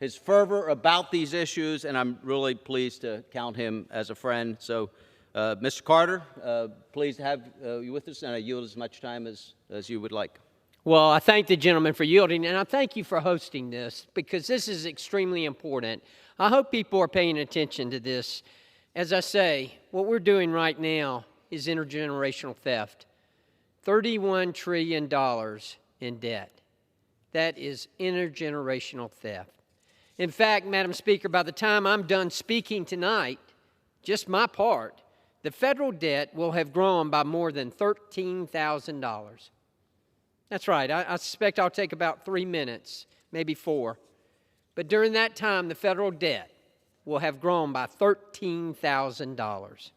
his fervor about these issues, and I'm really pleased to count him as a friend. So, Mr. Carter, pleased to have you with us, and I yield as much time as you would like. Well, I thank the gentleman for yielding, and I thank you for hosting this, because this is extremely important. I hope people are paying attention to this. As I say, what we're doing right now is intergenerational theft. $31 trillion in debt. That is intergenerational theft. In fact, Madam Speaker, by the time I'm done speaking tonight, just my part, the federal debt will have grown by more than $13,000. That's right. I suspect I'll take about 3 minutes, maybe 4. But during that time, the federal debt will have grown by $13,000.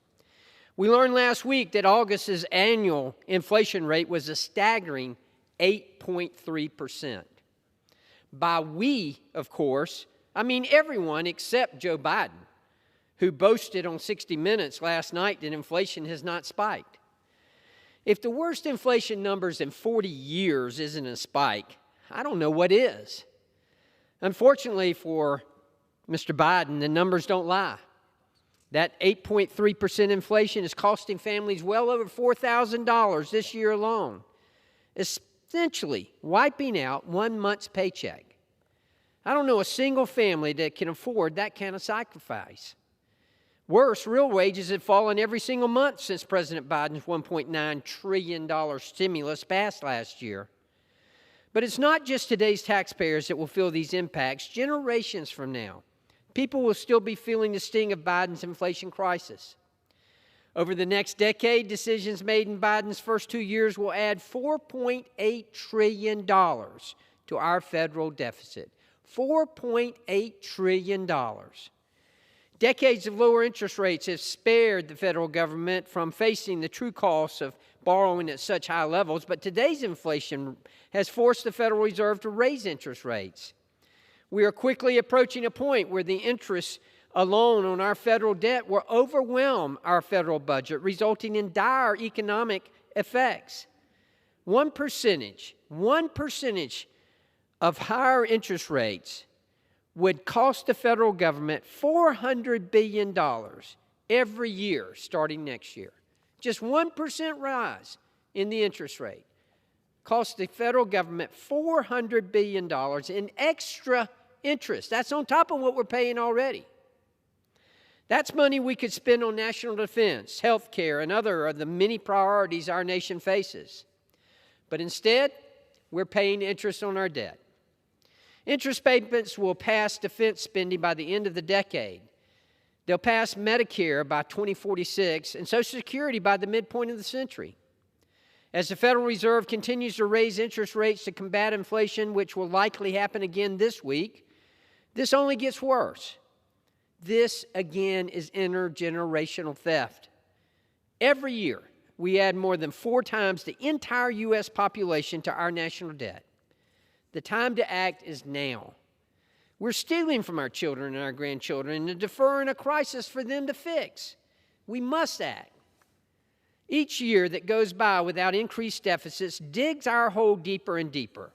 We learned last week that August's annual inflation rate was a staggering 8.3%. By we, of course, I mean everyone except Joe Biden, who boasted on 60 Minutes last night that inflation has not spiked. If the worst inflation numbers in 40 years isn't a spike, I don't know what is. Unfortunately for Mr. Biden, the numbers don't lie. That 8.3% inflation is costing families well over $4,000 this year alone, essentially wiping out 1 month's paycheck. I don't know a single family that can afford that kind of sacrifice. Worse, real wages have fallen every single month since President Biden's $1.9 trillion stimulus passed last year. But it's not just today's taxpayers that will feel these impacts. Generations from now, people will still be feeling the sting of Biden's inflation crisis. Over the next decade, decisions made in Biden's first 2 years will add $4.8 trillion to our federal deficit. $4.8 trillion. Decades of lower interest rates have spared the federal government from facing the true costs of borrowing at such high levels, but today's inflation has forced the Federal Reserve to raise interest rates. We are quickly approaching a point where the interest alone on our federal debt will overwhelm our federal budget, resulting in dire economic effects. 1% of higher interest rates would cost the federal government $400 billion every year starting next year. Just 1% rise in the interest rate costs the federal government $400 billion in extra interest. That's on top of what we're paying already. That's money we could spend on national defense, health care, and other of the many priorities our nation faces. But instead, we're paying interest on our debt. Interest payments will pass defense spending by the end of the decade. They'll pass Medicare by 2046 and Social Security by the midpoint of the century. As the Federal Reserve continues to raise interest rates to combat inflation, which will likely happen again this week, this only gets worse. This, again, is intergenerational theft. Every year, we add more than 4 times the entire U.S. population to our national debt. The time to act is now. We're stealing from our children and our grandchildren and deferring a crisis for them to fix. We must act. Each year that goes by without increased deficits digs our hole deeper and deeper.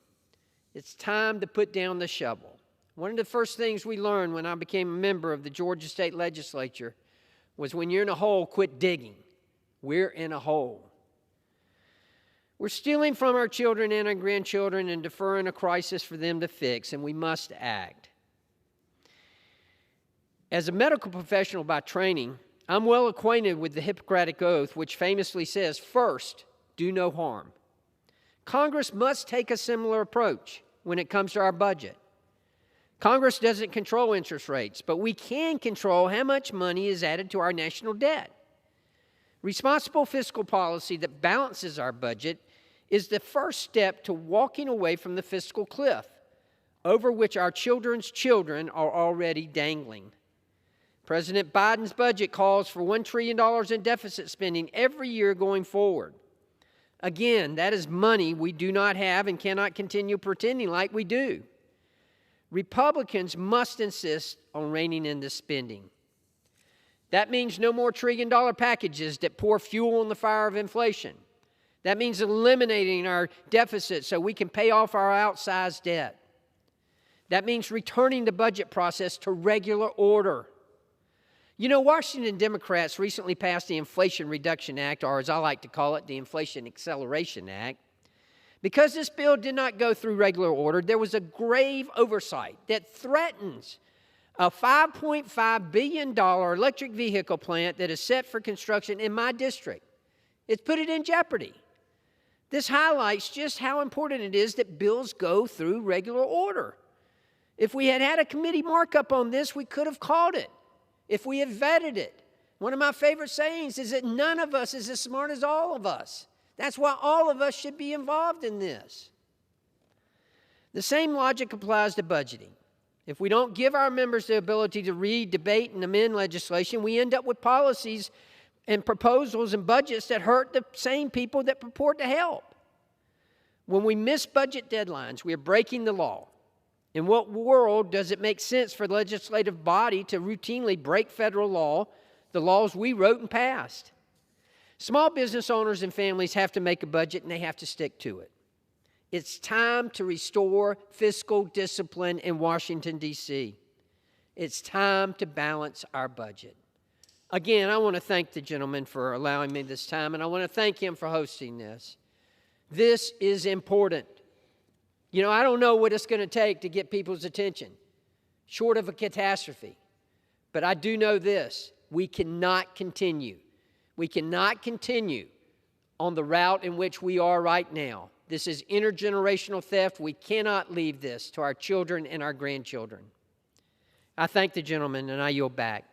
It's time to put down the shovel. One of the first things we learned when I became a member of the Georgia State Legislature was when you're in a hole, quit digging. We're in a hole. We're stealing from our children and our grandchildren and deferring a crisis for them to fix, and we must act. As a medical professional by training, I'm well acquainted with the Hippocratic Oath, which famously says, first, do no harm. Congress must take a similar approach when it comes to our budget. Congress doesn't control interest rates, but we can control how much money is added to our national debt. Responsible fiscal policy that balances our budget is the first step to walking away from the fiscal cliff, over which our children's children are already dangling. President Biden's budget calls for $1 trillion in deficit spending every year going forward. Again, that is money we do not have and cannot continue pretending like we do. Republicans must insist on reining in this spending. That means no more trillion-dollar packages that pour fuel on the fire of inflation. That means eliminating our deficit so we can pay off our outsized debt. That means returning the budget process to regular order. You know, Washington Democrats recently passed the Inflation Reduction Act, or as I like to call it, the Inflation Acceleration Act. Because this bill did not go through regular order, there was a grave oversight that threatens a $5.5 billion electric vehicle plant that is set for construction in my district. It's put it in jeopardy. This highlights just how important it is that bills go through regular order. If we had had a committee markup on this, we could have called it. If we had vetted it. One of my favorite sayings is that none of us is as smart as all of us. That's why all of us should be involved in this. The same logic applies to budgeting. If we don't give our members the ability to read, debate, and amend legislation, we end up with policies and proposals and budgets that hurt the same people that purport to help. When we miss budget deadlines, we are breaking the law. In what world does it make sense for the legislative body to routinely break federal law, the laws we wrote and passed? Small business owners and families have to make a budget, and they have to stick to it. It's time to restore fiscal discipline in Washington, D.C. It's time to balance our budget. Again, I want to thank the gentleman for allowing me this time, and I want to thank him for hosting this. This is important. You know, I don't know what it's going to take to get people's attention, short of a catastrophe. But I do know this: we cannot continue. We cannot continue on the route in which we are right now. This is intergenerational theft. We cannot leave this to our children and our grandchildren. I thank the gentleman, and I yield back.